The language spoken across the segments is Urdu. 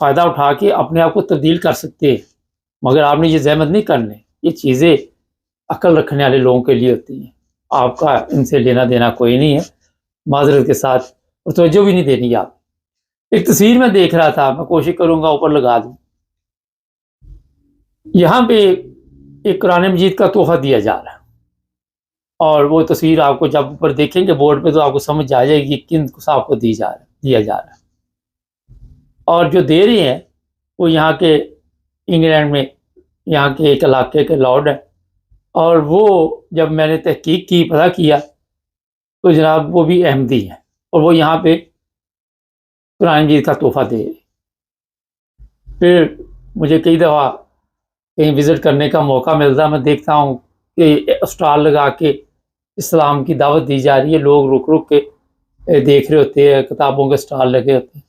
فائدہ اٹھا کے اپنے آپ کو تبدیل کر سکتے ہیں، مگر آپ نے یہ زحمت نہیں کرنے. یہ چیزیں عقل رکھنے والے لوگوں کے لیے ہوتی ہیں، آپ کا ان سے لینا دینا کوئی نہیں ہے. معذرت کے ساتھ، اور توجہ بھی نہیں دینی. آپ ایک تصویر میں دیکھ رہا تھا، میں کوشش کروں گا اوپر لگا دوں. یہاں پہ ایک قرآن مجید کا تحفہ دیا جا رہا ہے، اور وہ تصویر آپ کو جب اوپر دیکھیں گے بورڈ پہ تو آپ کو سمجھ آ جائے گی کن صاحب کو دیا جا رہا ہے. اور جو دے رہے ہیں وہ یہاں کے انگلینڈ میں یہاں کے ایک علاقے کے لارڈ ہیں، اور وہ جب میں نے تحقیق کی، پتہ کیا، تو جناب وہ بھی احمدی ہیں، اور وہ یہاں پہ قرآن مجید کا تحفہ دے رہے. پھر مجھے کئی دفعہ کہیں وزٹ کرنے کا موقع ملتا ہے، میں دیکھتا ہوں کہ اسٹال لگا کے اسلام کی دعوت دی جا رہی ہے، لوگ رک رک کے دیکھ رہے ہوتے ہیں، کتابوں کے اسٹال لگے ہوتے ہیں،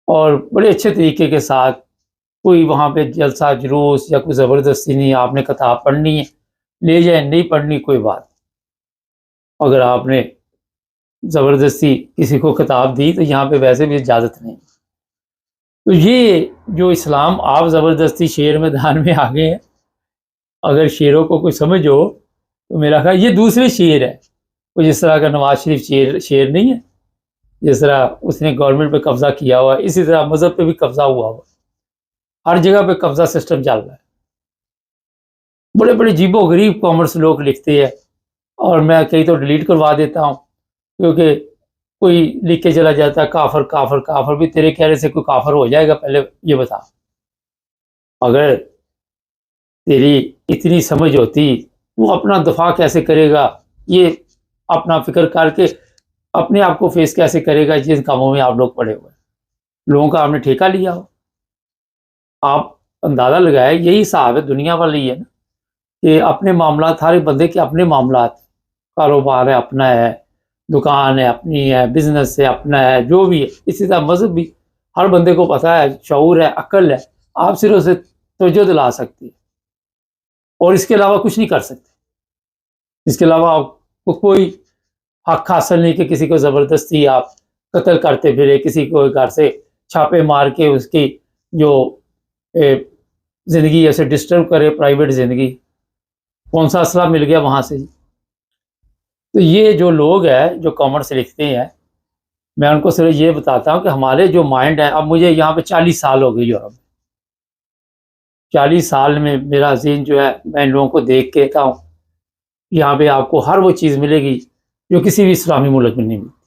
اور بڑے اچھے طریقے کے ساتھ. کوئی وہاں پہ جلسہ جلوس یا کوئی زبردستی نہیں. آپ نے کتاب پڑھنی ہے لے جائیں، نہیں پڑھنی کوئی بات. اگر آپ نے زبردستی کسی کو کتاب دی تو یہاں پہ ویسے بھی اجازت نہیں. تو یہ جو اسلام آپ زبردستی شیر میدان میں آ گئے ہیں. اگر شیروں کو کوئی سمجھ ہو تو میرا خیال یہ دوسرے شیر ہے. کوئی جس طرح کا نواز شریف شیر نہیں ہے، جس طرح اس نے گورنمنٹ پہ قبضہ کیا ہوا ہے، اسی طرح مذہب پہ بھی قبضہ ہوا ہوا. ہر جگہ پہ قبضہ سسٹم چل رہا ہے. بڑے بڑے عجیب و غریب کامرس لوگ لکھتے ہیں، اور میں کئی تو ڈیلیٹ کروا دیتا ہوں، کیونکہ کوئی لکھ کے چلا جاتا ہے کافر کافر کافر. بھی تیرے کہنے سے کوئی کافر ہو جائے گا؟ پہلے یہ بتا. اگر تیری اتنی سمجھ ہوتی وہ اپنا دفاع کیسے کرے گا، یہ اپنا فکر کر کے اپنے آپ کو فیس کیسے کرے گا جن کاموں میں آپ لوگ پڑے ہوئے ہیں. لوگوں کا آپ نے ٹھیکہ لیا ہو. آپ اندازہ لگائے یہی صاحب ہے دنیا والی ہے نا، کہ اپنے معاملات، ہر بندے کے اپنے معاملات، کاروبار ہے اپنا ہے، دکان ہے اپنی ہے، بزنس ہے اپنا ہے، جو بھی ہے. اسی طرح مذہب بھی ہر بندے کو پتہ ہے، شعور ہے، عقل ہے. آپ صرف اسے توجہ دلا سکتی ہے، اور اس کے علاوہ کچھ نہیں کر سکتے. اس کے علاوہ آپ کو کوئی حق حاصل نہیں کہ کسی کو زبردستی آپ قتل کرتے پھرے، کسی کو گھر سے چھاپے مار کے اس کی جو زندگی ایسے ڈسٹرب کرے، پرائیویٹ زندگی. کون سا اسلحہ مل گیا وہاں سے؟ تو یہ جو لوگ ہیں جو کامرس لکھتے ہیں، میں ان کو صرف یہ بتاتا ہوں کہ ہمارے جو مائنڈ ہے، اب مجھے یہاں پہ 40 سال ہو گئی یورپ میں. 40 سال میں میرا ذہن جو ہے، میں ان لوگوں کو دیکھ کے کہتا ہوں یہاں پہ آپ کو ہر وہ چیز ملے گی جو کسی بھی اسلامی ملک میں نہیں ملتی.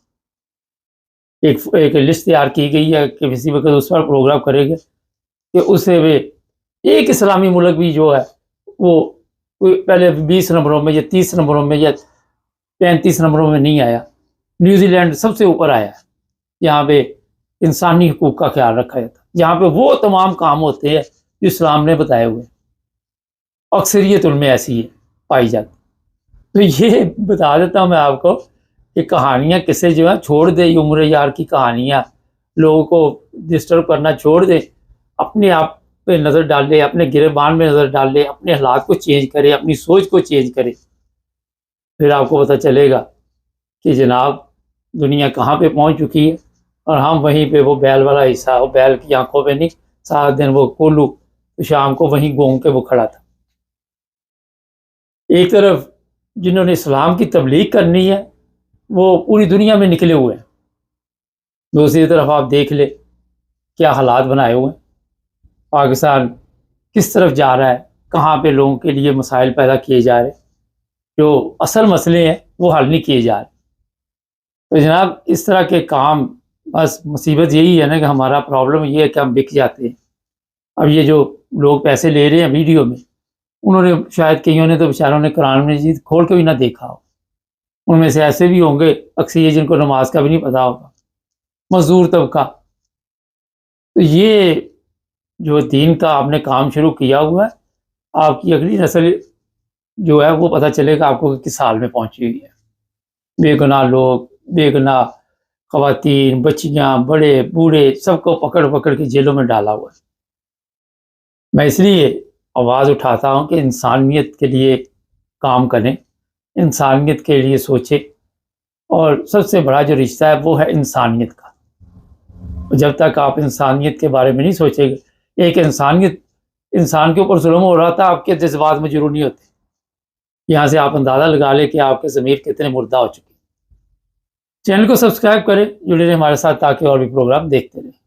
ایک لسٹ تیار کی گئی ہے کہ کسی وقت اس پر پروگرام کرے گا کہ اسے ایک اسلامی ملک بھی جو ہے وہ پہلے 20 نمبروں میں یا 30 نمبروں میں یا 35 نمبروں میں نہیں آیا. نیوزی لینڈ سب سے اوپر آیا ہے. یہاں پہ انسانی حقوق کا خیال رکھا جاتا ہے، یہاں پہ وہ تمام کام ہوتے ہیں جو اسلام نے بتائے ہوئے. اکثریت ان میں ایسی ہے پائی جاتی. تو یہ بتا دیتا ہوں میں آپ کو کہ کہانیاں قصے جو ہیں چھوڑ دے، یہ عمر یار کی کہانیاں لوگوں کو ڈسٹرب کرنا چھوڑ دے. اپنے آپ پہ نظر ڈال لے، اپنے گریبان میں نظر ڈال لے، اپنے حالات کو چینج کرے، اپنی سوچ کو چینج کرے. پھر آپ کو پتہ چلے گا کہ جناب دنیا کہاں پہ پہنچ چکی ہے، اور ہم وہیں پہ وہ بیل والا حصہ، وہ بیل کی آنکھوں پہ نہیں، سارا دن وہ کولو شام کو وہیں گونگ کے وہ کھڑا تھا. ایک طرف جنہوں نے اسلام کی تبلیغ کرنی ہے وہ پوری دنیا میں نکلے ہوئے ہیں، دوسری طرف آپ دیکھ لے کیا حالات بنائے ہوئے ہیں. پاکستان کس طرف جا رہا ہے، کہاں پہ لوگوں کے لیے مسائل پیدا کیے جا رہے ہیں، جو اصل مسئلے ہیں وہ حل نہیں کیے جا رہے. تو جناب اس طرح کے کام، بس مصیبت یہی ہے نا کہ ہمارا پرابلم یہ ہے کہ ہم بک جاتے ہیں. اب یہ جو لوگ پیسے لے رہے ہیں ویڈیو میں، انہوں نے شاید کئیوں نے تو بیچاروں نے قرآن مجید کھول کے بھی نہ دیکھا ہو. ان میں سے ایسے بھی ہوں گے اکثر جن کو نماز کا بھی نہیں پتا ہوگا، مزدور طبقہ. تو یہ جو دین کا آپ نے کام شروع کیا ہوا ہے، آپ کی اگلی نسل جو ہے وہ پتہ چلے گا آپ کو کہ کس حال میں پہنچی ہوئی ہے. بے گناہ لوگ، بے گناہ خواتین، بچیاں، بڑے بوڑھے، سب کو پکڑ پکڑ کے جیلوں میں ڈالا ہوا ہے. میں اس لیے آواز اٹھاتا ہوں کہ انسانیت کے لیے کام کریں، انسانیت کے لیے سوچیں، اور سب سے بڑا جو رشتہ ہے وہ ہے انسانیت کا. جب تک آپ انسانیت کے بارے میں نہیں سوچیں گے، ایک انسان کے اوپر ظلم ہو رہا تھا، آپ کے جذبات مجروح نہیں ہوتے۔ یہاں سے آپ اندازہ لگا لیں کہ آپ کے ضمیر کتنے مردہ ہو چکے۔ چینل کو سبسکرائب کریں، جڑے رہیں ہمارے ساتھ تاکہ اور بھی پروگرام دیکھتے رہیں۔